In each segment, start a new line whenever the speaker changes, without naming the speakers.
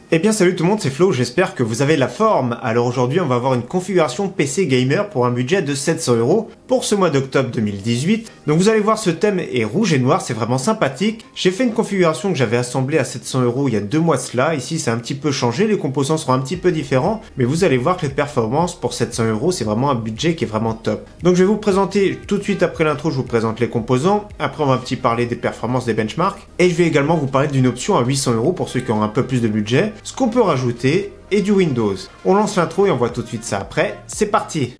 Eh bien salut tout le monde, c'est Flo, j'espère que vous avez la forme. Alors aujourd'hui on va avoir une configuration PC gamer pour un budget de 700 € pour ce mois d'octobre 2018. Donc vous allez voir, ce thème est rouge et noir, c'est vraiment sympathique. J'ai fait une configuration que j'avais assemblée à 700 € il y a 2 mois de cela. Ici c'est un petit peu changé, les composants seront un petit peu différents, mais vous allez voir que les performances pour 700 € c'est vraiment un budget qui est vraiment top. Donc je vais vous présenter tout de suite après l'intro, je vous présente les composants. Après on va un petit parler des performances des benchmarks et je vais également vous parler d'une option à 800 € pour ceux qui ont un peu plus de budget, ce qu'on peut rajouter et du Windows. On lance l'intro et on voit tout de suite ça après. C'est parti!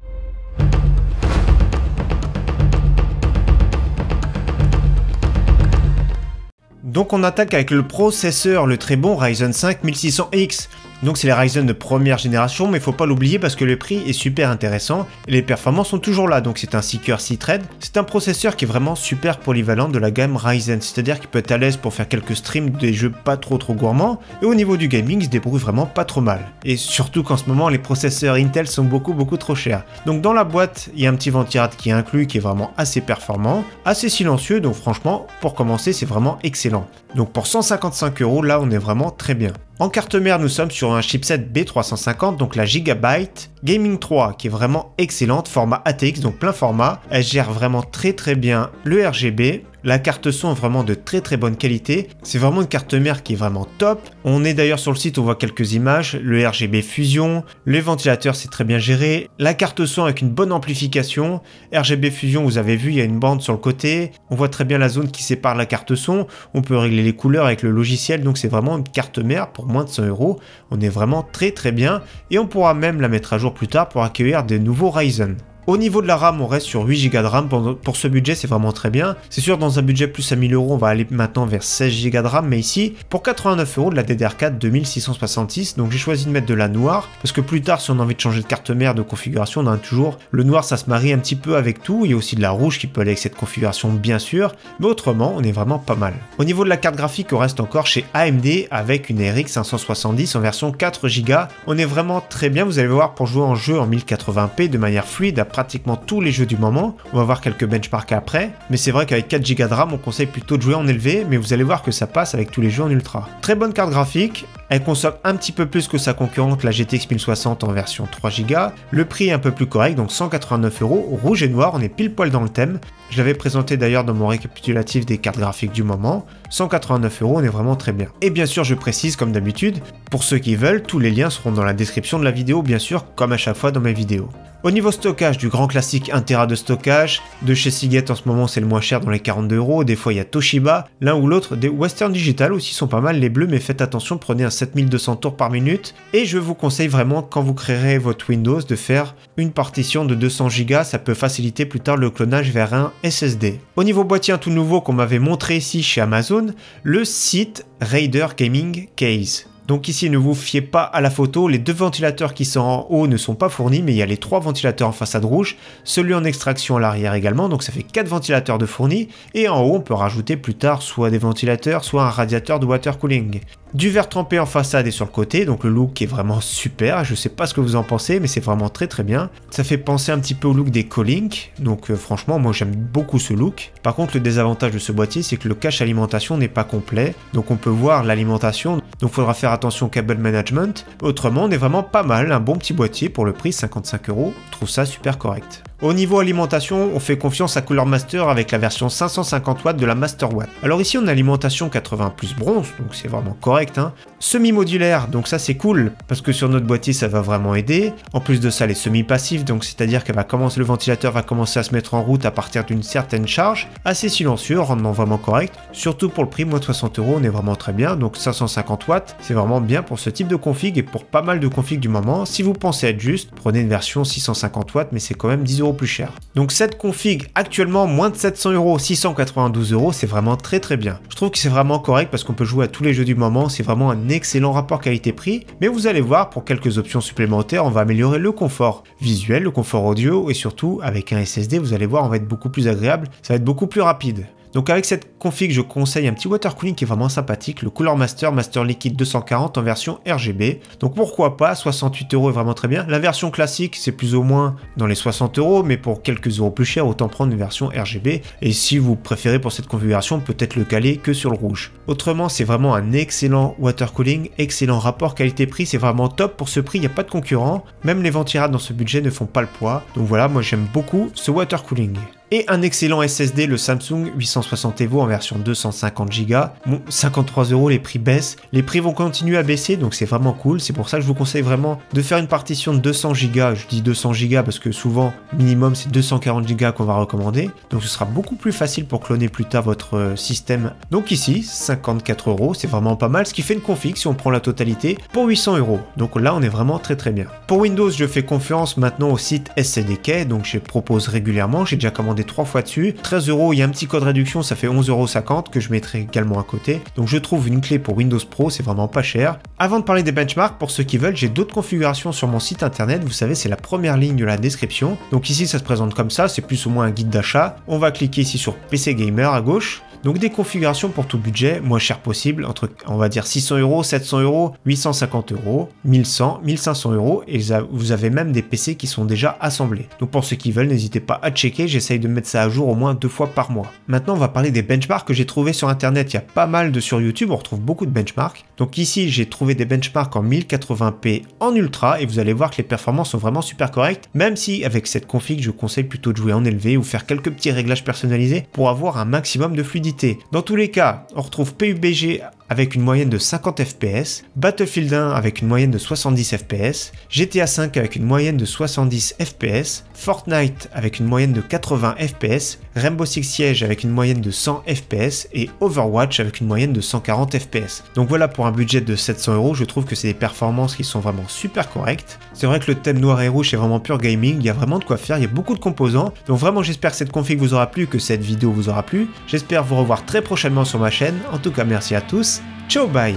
Donc on attaque avec le processeur, le très bon Ryzen 5 1600X. Donc c'est les Ryzen de première génération, mais il faut pas l'oublier parce que le prix est super intéressant et les performances sont toujours là. Donc c'est un Seeker 6 thread. C'est un processeur qui est vraiment super polyvalent de la gamme Ryzen, c'est-à-dire qu'il peut être à l'aise pour faire quelques streams des jeux pas trop gourmands, et au niveau du gaming il se débrouille vraiment pas trop mal. Et surtout qu'en ce moment les processeurs Intel sont beaucoup trop chers. Donc dans la boîte il y a un petit ventirateur qui est inclus, qui est vraiment assez performant, assez silencieux, donc franchement pour commencer c'est vraiment excellent. Donc pour 155 € là on est vraiment très bien. En carte mère, nous sommes sur un chipset B350, donc la Gigabyte Gaming 3, qui est vraiment excellente, format ATX, donc plein format. Elle gère vraiment très bien le RGB. La carte son est vraiment de très bonne qualité. C'est vraiment une carte mère qui est vraiment top. On est d'ailleurs sur le site, on voit quelques images. Le RGB Fusion, les ventilateurs c'est très bien géré. La carte son avec une bonne amplification. RGB Fusion, vous avez vu, il y a une bande sur le côté. On voit très bien la zone qui sépare la carte son. On peut régler les couleurs avec le logiciel, donc c'est vraiment une carte mère pour moins de 100 €. On est vraiment très bien. Et on pourra même la mettre à jour plus tard pour accueillir des nouveaux Ryzen. Au niveau de la RAM, on reste sur 8 Go de RAM. Pour ce budget, c'est vraiment très bien. C'est sûr, dans un budget plus à 1000 €, on va aller maintenant vers 16 Go de RAM. Mais ici, pour 89 € de la DDR4 2666, donc j'ai choisi de mettre de la noire. Parce que plus tard, si on a envie de changer de carte mère, de configuration, on a toujours le noir, ça se marie un petit peu avec tout. Il y a aussi de la rouge qui peut aller avec cette configuration, bien sûr. Mais autrement, on est vraiment pas mal. Au niveau de la carte graphique, on reste encore chez AMD avec une RX 570 en version 4 Go. On est vraiment très bien. Vous allez voir, pour jouer en jeu en 1080p de manière fluide, pratiquement tous les jeux du moment. On va voir quelques benchmarks après, mais c'est vrai qu'avec 4 Go de RAM, on conseille plutôt de jouer en élevé, mais vous allez voir que ça passe avec tous les jeux en ultra. Très bonne carte graphique, elle consomme un petit peu plus que sa concurrente, la GTX 1060 en version 3 Go. Le prix est un peu plus correct, donc 189 €, rouge et noir, on est pile poil dans le thème. Je l'avais présenté d'ailleurs dans mon récapitulatif des cartes graphiques du moment. 189 €, on est vraiment très bien. Et bien sûr, je précise comme d'habitude, pour ceux qui veulent, tous les liens seront dans la description de la vidéo, bien sûr, comme à chaque fois dans mes vidéos. Au niveau stockage, du grand classique 1 Tera de stockage, de chez Seagate en ce moment c'est le moins cher dans les 42 €, des fois il y a Toshiba, l'un ou l'autre, des Western Digital aussi sont pas mal les bleus, mais faites attention, prenez un 7200 tours par minute, et je vous conseille vraiment quand vous créerez votre Windows de faire une partition de 200 Go, ça peut faciliter plus tard le clonage vers un SSD. Au niveau boîtier, un tout nouveau qu'on m'avait montré ici chez Amazon, le site Raider Gaming Case. Donc ici, ne vous fiez pas à la photo, les deux ventilateurs qui sont en haut ne sont pas fournis, mais il y a les 3 ventilateurs en façade rouge, celui en extraction à l'arrière également, donc ça fait 4 ventilateurs de fournis, et en haut on peut rajouter plus tard soit des ventilateurs, soit un radiateur de water cooling. Du verre trempé en façade et sur le côté, donc le look est vraiment super, je sais pas ce que vous en pensez, mais c'est vraiment très bien. Ça fait penser un petit peu au look des Colink, donc franchement moi j'aime beaucoup ce look. Par contre le désavantage de ce boîtier c'est que le cache alimentation n'est pas complet, donc on peut voir l'alimentation, donc faudra faire attention au cable management. Autrement on est vraiment pas mal, un bon petit boîtier pour le prix 55 €, je trouve ça super correct. Au niveau alimentation, on fait confiance à Cooler Master avec la version 550 watts de la Master Watt. Alors ici on a alimentation 80 plus bronze, donc c'est vraiment correct. Semi-modulaire, donc ça c'est cool, parce que sur notre boîtier ça va vraiment aider. En plus de ça, les semi-passifs, donc c'est-à-dire que le ventilateur va commencer à se mettre en route à partir d'une certaine charge. Assez silencieux, rendement vraiment correct. Surtout pour le prix, moins de 60 €, on est vraiment très bien. Donc 550 watts, c'est vraiment bien pour ce type de config et pour pas mal de configs du moment. Si vous pensez être juste, prenez une version 650 watts, mais c'est quand même 10 € plus cher. Donc cette config, actuellement moins de 700 €, 692 €, c'est vraiment très bien. Je trouve que c'est vraiment correct parce qu'on peut jouer à tous les jeux du moment, c'est vraiment un excellent rapport qualité-prix, mais vous allez voir, pour quelques options supplémentaires, on va améliorer le confort visuel, le confort audio, et surtout, avec un SSD, vous allez voir, on va être beaucoup plus agréable, ça va être beaucoup plus rapide. Donc avec cette config, je conseille un petit water cooling qui est vraiment sympathique, le Cooler Master Liquid 240 en version RGB. Donc pourquoi pas, 68 € est vraiment très bien. La version classique, c'est plus ou moins dans les 60 €, mais pour quelques euros plus cher, autant prendre une version RGB. Et si vous préférez pour cette configuration, peut-être le caler que sur le rouge. Autrement, c'est vraiment un excellent water cooling, excellent rapport qualité-prix, c'est vraiment top pour ce prix, il n'y a pas de concurrent. Même les ventirables dans ce budget ne font pas le poids. Donc voilà, moi j'aime beaucoup ce water cooling. Et un excellent SSD, le Samsung 860 EVO en version 250 Go. Bon, 53 €, les prix baissent. Les prix vont continuer à baisser, donc c'est vraiment cool. C'est pour ça que je vous conseille vraiment de faire une partition de 200 Go. Je dis 200 Go parce que souvent, minimum, c'est 240 Go qu'on va recommander. Donc ce sera beaucoup plus facile pour cloner plus tard votre système. Donc ici, 54 €, c'est vraiment pas mal. Ce qui fait une config, si on prend la totalité, pour 800 €. Donc là, on est vraiment très très bien. Pour Windows, je fais confiance maintenant au site SCDK. Donc je propose régulièrement. J'ai déjà commandé 3 fois dessus, 13 €, il y a un petit code réduction, ça fait 11,50 € que je mettrai également à côté. Donc je trouve une clé pour Windows Pro, c'est vraiment pas cher. Avant de parler des benchmarks, pour ceux qui veulent, j'ai d'autres configurations sur mon site internet, vous savez, c'est la première ligne de la description. Donc ici, ça se présente comme ça, c'est plus ou moins un guide d'achat. On va cliquer ici sur PC Gamer à gauche. Donc des configurations pour tout budget, moins cher possible, entre on va dire 600 €, 700 €, 850 €, 1100, 1500 € et vous avez même des PC qui sont déjà assemblés. Donc pour ceux qui veulent, n'hésitez pas à checker, j'essaye de mettre ça à jour au moins 2 fois par mois. Maintenant on va parler des benchmarks que j'ai trouvés sur internet, il y a pas mal de sur YouTube, on retrouve beaucoup de benchmarks. Donc ici j'ai trouvé des benchmarks en 1080p en ultra et vous allez voir que les performances sont vraiment super correctes, même si avec cette config je vous conseille plutôt de jouer en élevé ou faire quelques petits réglages personnalisés pour avoir un maximum de fluidité. Dans tous les cas, on retrouve PUBG avec une moyenne de 50 FPS, Battlefield 1 avec une moyenne de 70 FPS, GTA 5 avec une moyenne de 70 FPS, Fortnite avec une moyenne de 80 FPS, Rainbow Six Siege avec une moyenne de 100 FPS et Overwatch avec une moyenne de 140 FPS. Donc voilà, pour un budget de 700 €, je trouve que c'est des performances qui sont vraiment super correctes. C'est vrai que le thème noir et rouge est vraiment pur gaming, il y a vraiment de quoi faire, il y a beaucoup de composants. Donc vraiment j'espère que cette config vous aura plu, que cette vidéo vous aura plu. J'espère vous revoir très prochainement sur ma chaîne. En tout cas merci à tous. Ciao, bye.